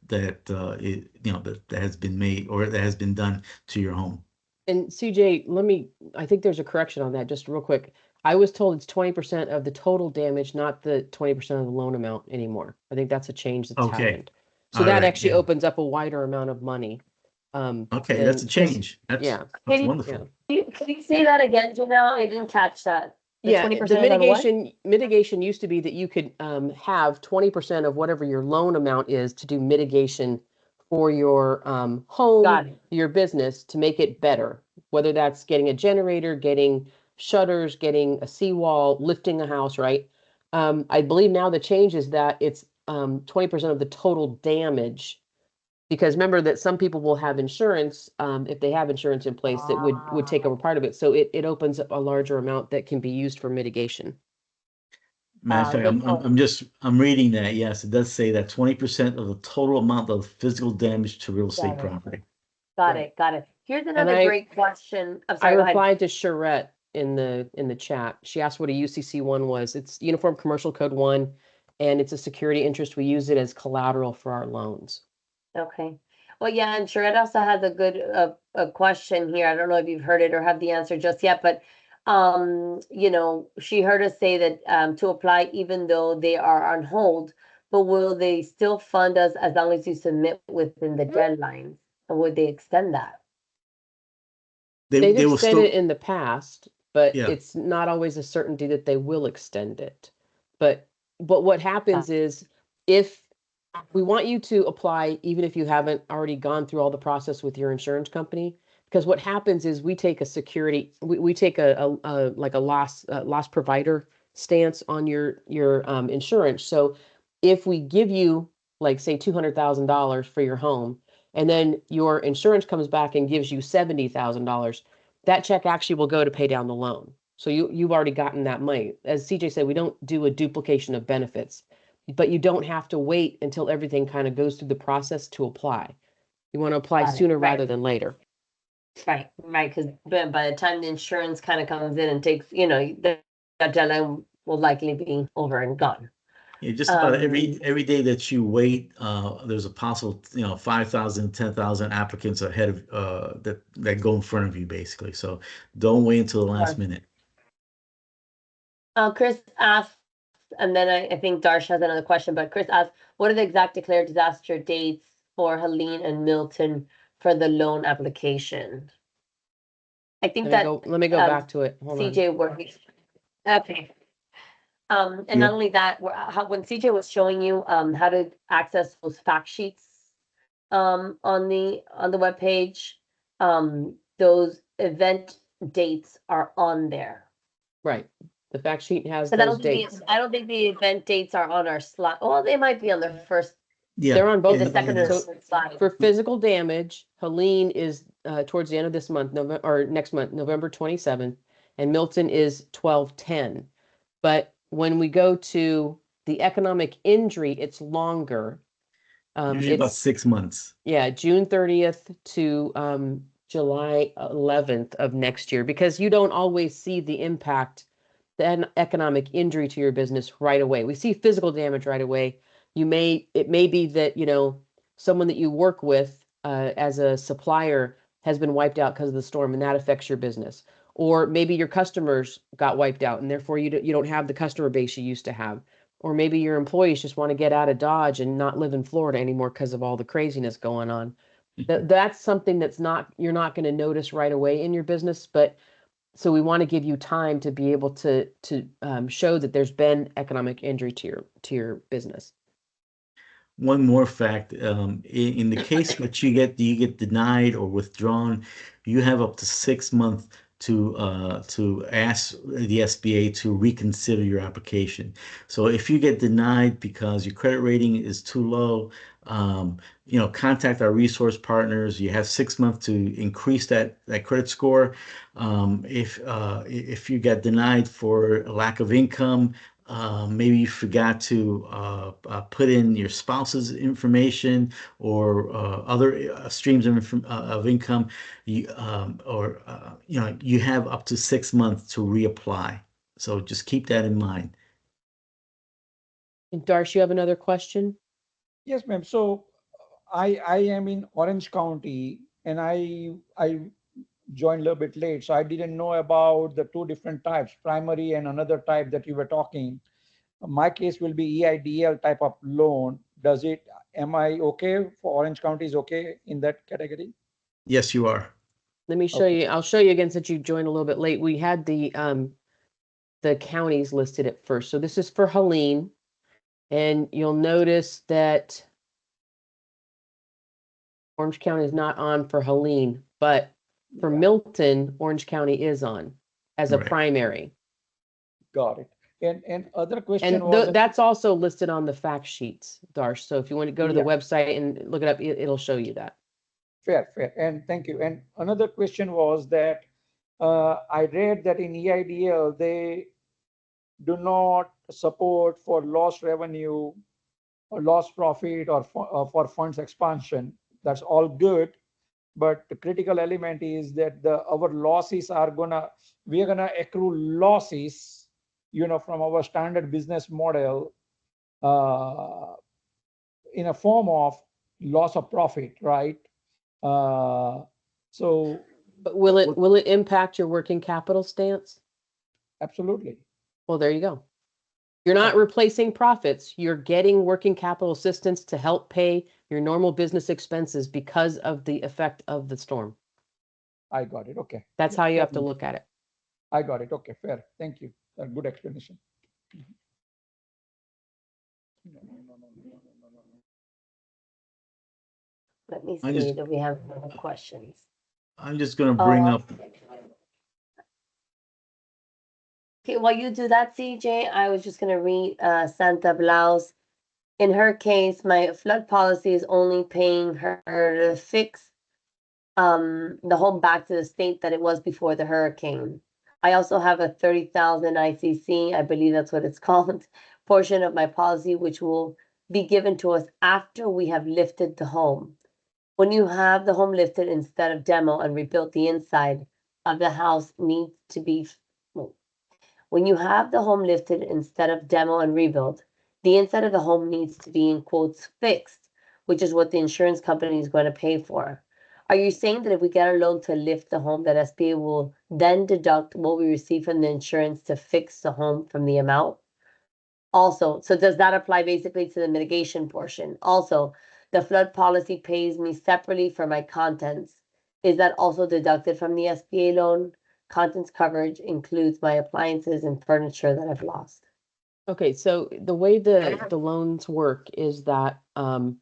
has been made or that has been done to your home. And CJ, I think there's a correction on that, just real quick. I was told it's 20% of the total damage, not the 20% of the loan amount anymore. I think that's a change that's Okay. happened. So All that right. actually Yeah. opens up a wider amount of money. Okay, that's a change. Yeah. That's Can wonderful. Can you say that again, Janelle? I didn't catch that. The Yeah, 20% on what? mitigation used to be that you could have 20% of whatever your loan amount is to do mitigation for your home, Got it. your business to make it better. Whether that's getting a generator, getting shutters, getting a seawall, lifting a house, right? I believe now the change is that it's 20% of the total damage. Because remember that some people will have insurance, if they have insurance in place, that would take over part of it. So it opens up a larger amount that can be used for mitigation. Matter of fact, I'm reading that. Yes, it does say that 20% of the total amount of physical damage to real estate Got it. property. Got Right. it. Got it. Here's And another great question. I'm I sorry, go ahead. replied to Charette in the chat. She asked what a UCC 1 was. It's Uniform Commercial Code 1, and it's a security interest. We use it as collateral for our loans. Okay. Well, yeah, and Sharette also has a good a question here. I don't know if you've heard it or have the answer just yet, but she heard us say that to apply even though they are on hold, but will they still fund us as long as you submit within the deadlines? And would they extend that? They've They will extended still, it in the past, but yeah. it's not always a certainty that they will extend it. But what happens is if we want you to apply, even if you haven't already gone through all the process with your insurance company, because what happens is we take a security, we take a like a loss provider stance on your insurance. So if we give you like say $200,000 for your home, and then your insurance comes back and gives you $70,000, that check actually will go to pay down the loan. So you've already gotten that money. As CJ said, we don't do a duplication of benefits, but you don't have to wait until everything kind of goes through the process to apply. You want to apply Got it. sooner Right. rather than later. Right, because by the time the insurance kind of comes in and takes, that deadline will likely be over and gone. Yeah, just about Um, every day that you wait, there's a possible, 5,000, 10,000 applicants ahead of that go in front of you, basically. So don't wait until the last Sure. minute. Chris asks, and then I think Darsh has another question, but Chris asks, what are the exact declared disaster dates for Helene and Milton for the loan application? I think Let me go back to it. Hold on. CJ works. Okay. And Yeah. not only that, when CJ was showing you how to access those fact sheets on the webpage, those event dates are on there. Right. The fact sheet has But those dates. I don't think the event dates are on our slide. Well, they might be on the first. Yeah. They're on both. The and- second and or So third slide. for physical damage, Helene is towards the end of this month, November or next month, November 27th, and Milton is 12/10. But when we go to the economic injury, it's longer. usually about It's 6 months. yeah, June 30th to July 11th of next year, because you don't always see the impact, the economic injury to your business right away. We see physical damage right away. It may be that, someone that you work with as a supplier has been wiped out because of the storm, and that affects your business. Or maybe your customers got wiped out, and therefore you don't have the customer base you used to have. Or maybe your employees just want to get out of Dodge and not live in Florida anymore because of all the craziness going on. That's something you're not going to notice right away in your business, but so we want to give you time to be able to show that there's been economic injury to your business. One more fact, in the case that you get denied or withdrawn, you have up to 6 months to ask the SBA to reconsider your application. So if you get denied because your credit rating is too low, contact our resource partners. You have 6 months to increase that credit score. If you get denied for lack of income, maybe you forgot to put in your spouse's information or other streams of income, you have up to 6 months to reapply. So just keep that in mind. And Darsh, you have another question? Yes, ma'am. So I am in Orange County, and I joined a little bit late, so I didn't know about the two different types, primary and another type that you were talking. My case will be EIDL type of loan. Am I okay for Orange County is okay in that category? Yes, you are. Let me show Okay. you. I'll show you again since you joined a little bit late. We had the counties listed at first. So this is for Helene, and you'll notice that Orange County is not on for Helene, but for Yeah. Milton, Orange County is on as a Right. primary. Got it. And other question And was that's also listed on the fact sheets, Darsh. So if you want to go to the Yeah. website and look it up, it'll show you that. fair, and thank you. And another question was that I read that in EIDL they do not support for lost revenue or lost profit or for funds expansion. That's all good, but the critical element is that our losses we are gonna accrue losses, from our standard business model, uh, in a form of loss of profit, right? Uh, so But will it impact your working capital stance? absolutely. Well, there you go. You're not replacing profits. You're getting working capital assistance to help pay your normal business expenses because of the effect of the storm. I got it. Okay. That's Yeah, how you that have to makes- look at it. I got it. Okay, fair. Thank you. A good explanation. No, no, no, no, no, no, no, no, no. Let me I see. just Do we have other questions? I'm just gonna bring Uh, up. Okay, while you do that, CJ, I was just gonna read Santa Blaus. In her case, my flood policy is only paying her to fix the home back to the state that it was before the hurricane. I also have a 30,000 ICC, I believe that's what it's called, portion of my policy, which will be given to us after we have lifted the home. When you have the home lifted instead of demo and rebuilt, the inside of the house needs to be when you have the home lifted instead of demo and rebuild, the inside of the home needs to be in quotes fixed, which is what the insurance company is going to pay for. Are you saying that if we get a loan to lift the home, that SBA will then deduct what we receive from the insurance to fix the home from the amount? Also, so does that apply basically to the mitigation portion? Also, the flood policy pays me separately for my contents. Is that also deducted from the SBA loan? Contents coverage includes my appliances and furniture that I've lost. Okay, so the way the loans work is that, and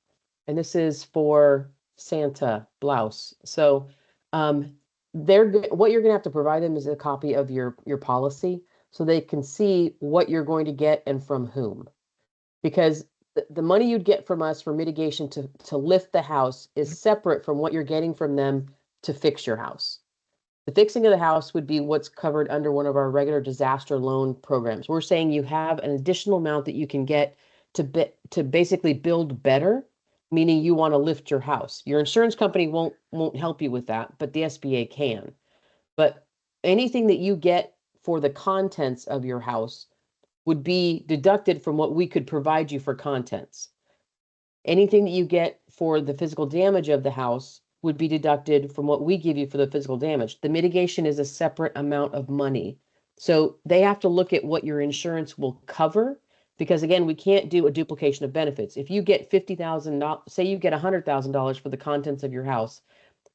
this is for Santa Blouse. So, what you're gonna have to provide them is a copy of your policy so they can see what you're going to get and from whom. Because the money you'd get from us for mitigation to lift the house is separate from what you're getting from them to fix your house. The fixing of the house would be what's covered under one of our regular disaster loan programs. We're saying you have an additional amount that you can get to basically build better, meaning you want to lift your house. Your insurance company won't help you with that, but the SBA can. But anything that you get for the contents of your house would be deducted from what we could provide you for contents. Anything that you get for the physical damage of the house would be deducted from what we give you for the physical damage. The mitigation is a separate amount of money. So they have to look at what your insurance will cover, because again, we can't do a duplication of benefits. If you get $50,000, say you get $100,000 for the contents of your house,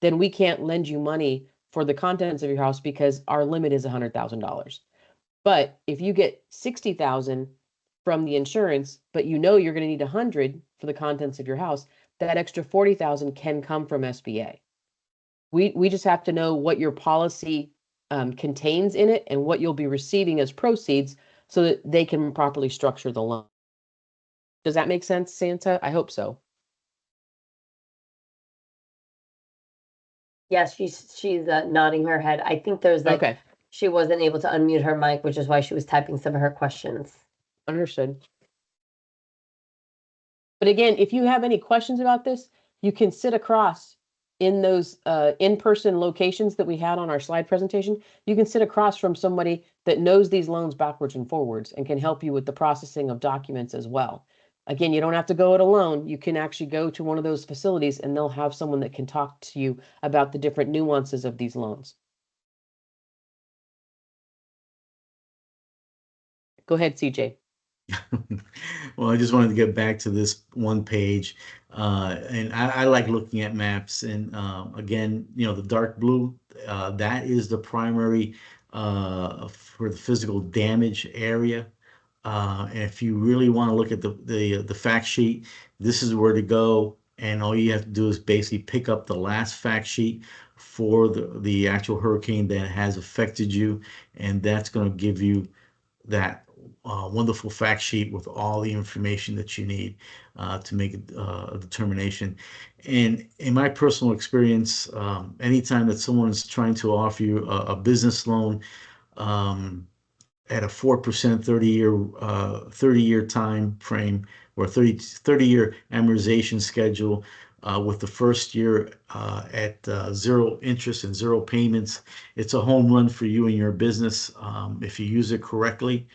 then we can't lend you money for the contents of your house because our limit is $100,000. But if you get 60,000 from the insurance, but you know you're going to need 100 for the contents of your house, that extra 40,000 can come from SBA. We just have to know what your policy contains in it and what you'll be receiving as proceeds so that they can properly structure the loan. Does that make sense, Santa? I hope so. Yes, she's nodding her head. I think there's like Okay, she wasn't able to unmute her mic, which is why she was typing some of her questions. understood. But again, if you have any questions about this, you can sit across in those in-person locations that we had on our slide presentation. You can sit across from somebody that knows these loans backwards and forwards and can help you with the processing of documents as well. Again, you don't have to go it alone. You can actually go to one of those facilities and they'll have someone that can talk to you about the different nuances of these loans. Go ahead, CJ. Well, I just wanted to get back to this one page, and I like looking at maps. And again, the dark blue, that is the primary for the physical damage area. And if you really want to look at the fact sheet, this is where to go. And all you have to do is basically pick up the last fact sheet for the actual hurricane that has affected you, and that's going to give you that wonderful fact sheet with all the information that you need to make a determination. And in my personal experience, anytime that someone's trying to offer you a business loan at a 4% 30-year time frame, or 30-year amortization schedule, with the first year at zero interest and zero payments, it's a home run for you and your business if you use it correctly.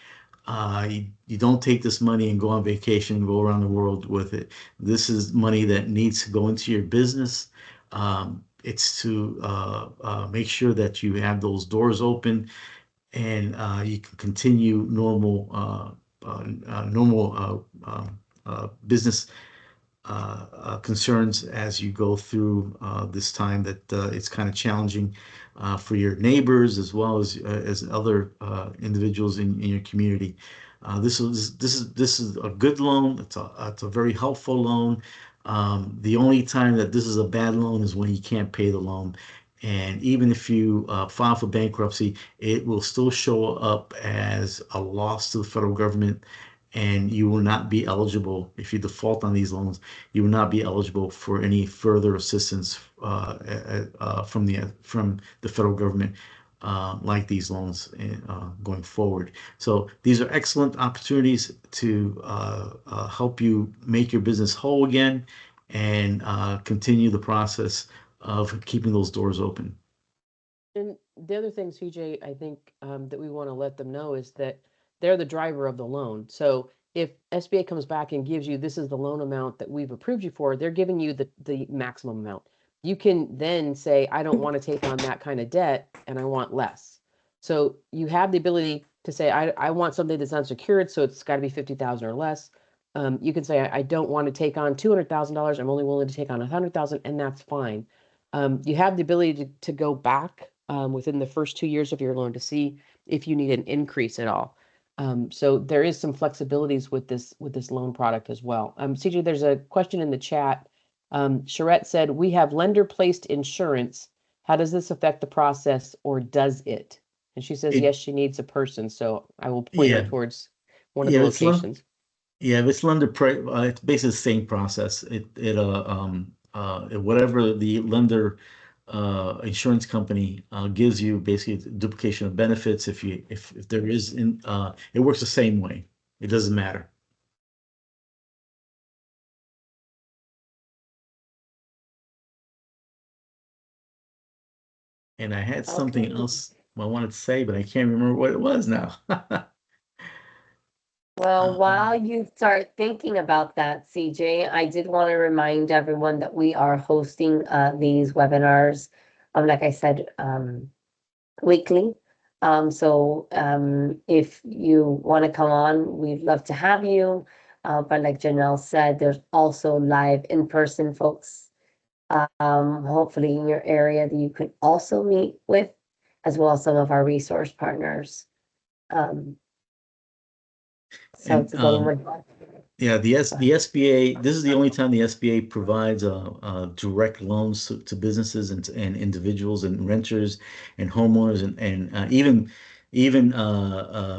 You don't take this money and go on vacation and go around the world with it. This is money that needs to go into your business. It's to make sure that you have those doors open, and you can continue normal business concerns as you go through this time that it's kind of challenging for your neighbors as well as other individuals in your community. This is a good loan. It's a very helpful loan. The only time that this is a bad loan is when you can't pay the loan. And even if you file for bankruptcy, it will still show up as a loss to the federal government, and you will not be eligible. If you default on these loans, you will not be eligible for any further assistance from the federal government, like these loans going forward. So these are excellent opportunities to help you make your business whole again, and continue the process of keeping those doors open. And the other thing, CJ, I think that we want to let them know is that they're the driver of the loan. So if SBA comes back and gives you, this is the loan amount that we've approved you for, they're giving you the maximum amount. You can then say, I don't want to take on that kind of debt and I want less. So you have the ability to say, I want something that's unsecured, so it's got to be 50,000 or less. You can say, I don't want to take on $200,000. I'm only willing to take on 100,000, and that's fine. You have the ability to go back within the first 2 years of your loan to see if you need an increase at all. So there is some flexibilities with this loan product as well. CJ, there's a question in the chat. Charette said, we have lender-placed insurance. How does this affect the process, or does it? And she says, yes, she needs a person. So I will point her Yeah, towards one of yeah, the it's locations. Yeah, if it's it's basically the same process. Whatever the lender insurance company gives you, basically it's duplication of benefits. If there is it works the same way. It doesn't matter. And I had something Okay. else I wanted to say, but I can't remember what it was now. Well, while Um, you start thinking about that, CJ, I did want to remind everyone that we are hosting these webinars, like I said, weekly. If you want to come on, we'd love to have you. But like Janelle said, there's also live in-person folks, hopefully in your area that you could also meet with, as well as some of our resource partners. Um, so and to go in. Yeah, the SBA, this is the only time the SBA provides direct loans to businesses and individuals and renters and homeowners and even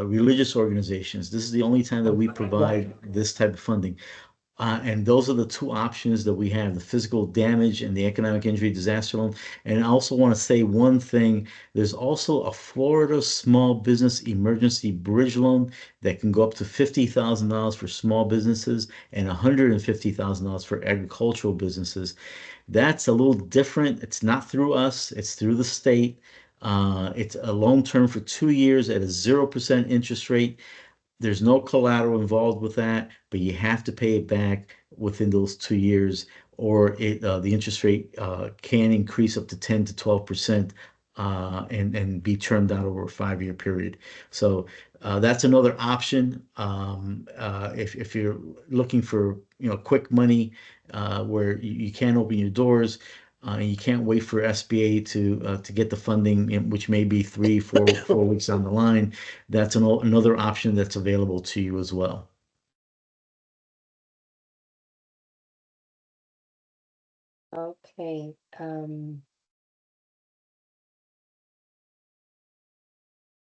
religious organizations. This is the only time that we provide this type of funding. And those are the two options that we have, the physical damage and the economic injury disaster loan. And I also want to say one thing. There's also a Florida Small Business Emergency Bridge Loan that can go up to $50,000 for small businesses and $150,000 for agricultural businesses. That's a little different. It's not through us, it's through the state. It's a loan term for 2 years at a 0% interest rate. There's no collateral involved with that, but you have to pay it back within those 2 years, or the interest rate can increase up to 10 to 12%, and be termed out over a 5 year period. So that's another option. If you're looking for quick money, where you can't open your doors. And you can't wait for SBA to get the funding, which may be 4 weeks down the line. That's another option that's available to you as well. Okay. Do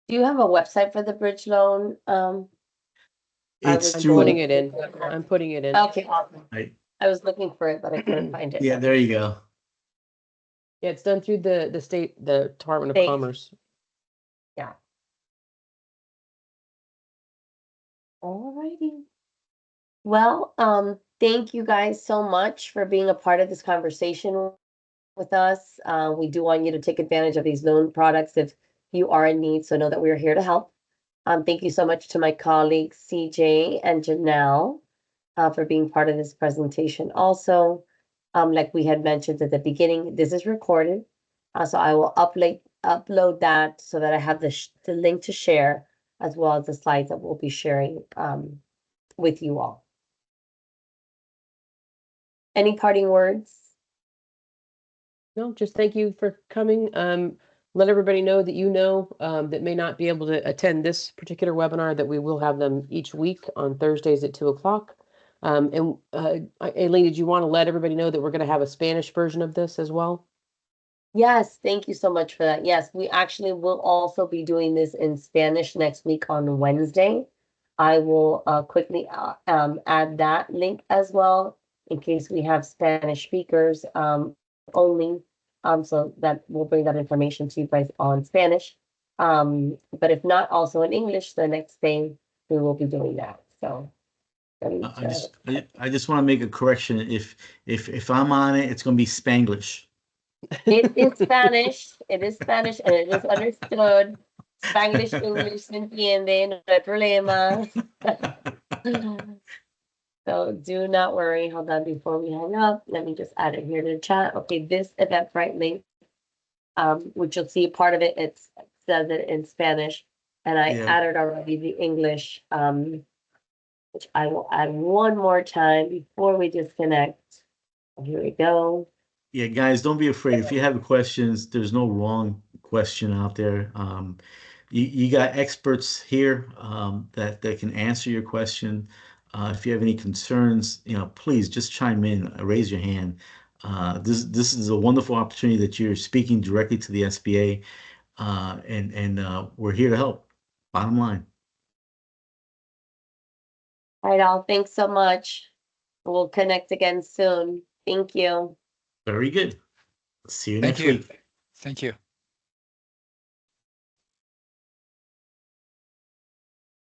you have a website for the bridge loan? I It's was I'm putting through, it in. going. I'm putting it in. Okay, awesome. I, I was looking for it, but I couldn't find it. yeah, there you go. Yeah, it's done through the state, the Department of Thanks. Commerce. Yeah. Alrighty. Well, thank you guys so much for being a part of this conversation with us. We do want you to take advantage of these loan products if you are in need. So know that we are here to help. Thank you so much to my colleagues, CJ and Janelle, for being part of this presentation. Also, like we had mentioned at the beginning, this is recorded. So I will upload that so that I have the link to share, as well as the slides that we'll be sharing with you all. Any parting words? No, just thank you for coming. Let everybody know that that may not be able to attend this particular webinar, that we will have them each week on Thursdays at 2 o'clock. Aileen, did you want to let everybody know that we're going to have a Spanish version of this as well? Yes, thank you so much for that. Yes, we actually will also be doing this in Spanish next week on Wednesday. I will quickly add that link as well in case we have Spanish speakers only. So that we'll bring that information to you guys on Spanish. But if not, also in English, the next day we will be doing that. So I just want to make a correction. If I'm on it, it's going to be Spanglish. it is Spanish. It is Spanish and it is understood. Spanglish, English, se entiende, no hay problema. So do not worry. Hold on before we hang up. Let me just add it here to the chat. Okay, this Eventbrite link, which you'll see part of it, it says it in Spanish. And I Yeah, added already the English, which I will add one more time before we disconnect. Here we go. yeah, guys, don't be afraid. If you have questions, there's no wrong question out there. You got experts here that can answer your question. If you have any concerns, please just chime in, raise your hand. This is a wonderful opportunity that you're speaking directly to the SBA, and we're here to help. Bottom line. All right, all. Thanks so much. We'll connect again soon. Thank you. Very good. See you Thank next you. week. Thank you.